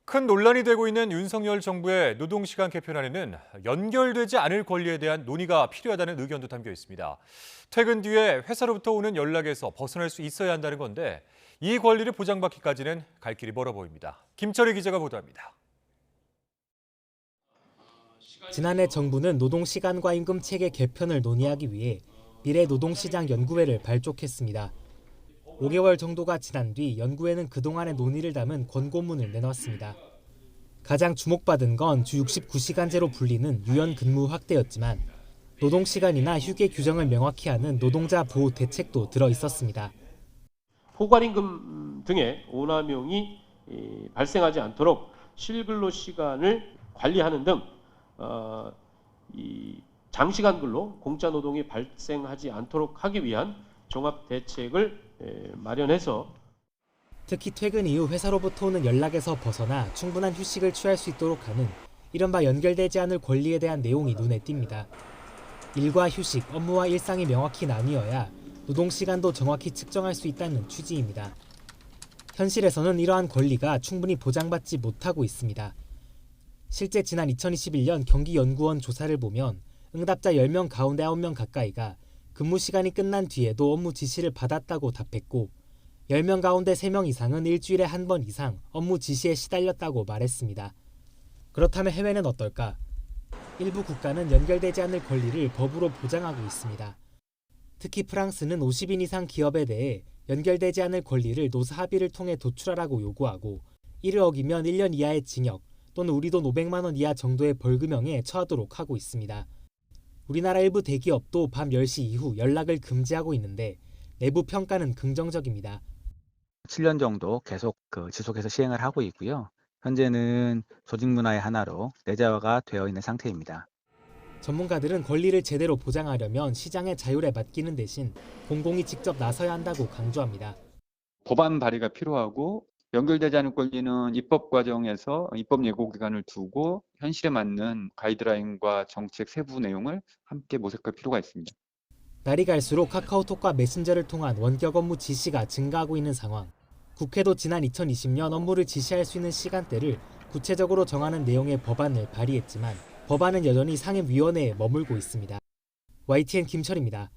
큰 논란이 되고 있는 윤석열 정부의 노동시간 개편안에는 연결되지 않을 권리에 대한 논의가 필요하다는 의견도 담겨 있습니다. 퇴근 뒤에 회사로부터 오는 연락에서 벗어날 수 있어야 한다는 건데 이 권리를 보장받기까지는 갈 길이 멀어 보입니다. 김철희 기자가 보도합니다. 지난해 정부는 노동시간과 임금체계 개편을 논의하기 위해 미래노동시장 연구회를 발족했습니다. 5개월 정도가 지난 뒤 연구회는 그동안의 논의를 담은 권고문을 내놨습니다. 가장 주목받은 건 주 69시간제로 불리는 유연근무 확대였지만 노동시간이나 휴게 규정을 명확히 하는 노동자 보호 대책도 들어 있었습니다. 포괄임금 등의 오남용이 발생하지 않도록 실근로 시간을 관리하는 등 장시간 근로, 공짜 노동이 발생하지 않도록 하기 위한 종합 대책을 마련해서 특히 퇴근 이후 회사로부터 오는 연락에서 벗어나 충분한 휴식을 취할 수 있도록 하는 이른바 연결되지 않을 권리에 대한 내용이 눈에 띕니다. 일과 휴식, 업무와 일상이 명확히 나뉘어야 노동시간도 정확히 측정할 수 있다는 취지입니다. 현실에서는 이러한 권리가 충분히 보장받지 못하고 있습니다. 실제 지난 2021년 경기연구원 조사를 보면 응답자 10명 가운데 9명 가까이가 근무 시간이 끝난 뒤에도 업무 지시를 받았다고 답했고 10명 가운데 3명 이상은 일주일에 한 번 이상 업무 지시에 시달렸다고 말했습니다. 그렇다면 해외는 어떨까? 일부 국가는 연결되지 않을 권리를 법으로 보장하고 있습니다. 특히 프랑스는 50인 이상 기업에 대해 연결되지 않을 권리를 노사 합의를 통해 도출하라고 요구하고 이를 어기면 1년 이하의 징역 또는 우리 돈 500만 원 이하 정도의 벌금형에 처하도록 하고 있습니다. 우리나라 일부 대기업도 밤 10시 이후 연락을 금지하고 있는데 내부 평가는 긍정적입니다. 7년 정도 계속 지속해서 시행을 하고 있고요. 현재는 조직 문화의 하나로 내재화가 되어 있는 상태입니다. 전문가들은 권리를 제대로 보장하려면 시장의 자율에 맡기는 대신 공공이 직접 나서야 한다고 강조합니다. 법안 발의가 필요하고 연결되지 않은 권리는 입법 과정에서 입법 예고 기간을 두고 현실에 맞는 가이드라인과 정책 세부 내용을 함께 모색할 필요가 있습니다. 날이 갈수록 카카오톡과 메신저를 통한 원격 업무 지시가 증가하고 있는 상황. 국회도 지난 2020년 업무를 지시할 수 있는 시간대를 구체적으로 정하는 내용의 법안을 발의했지만 법안은 여전히 상임위원회에 머물고 있습니다. YTN 김철입니다.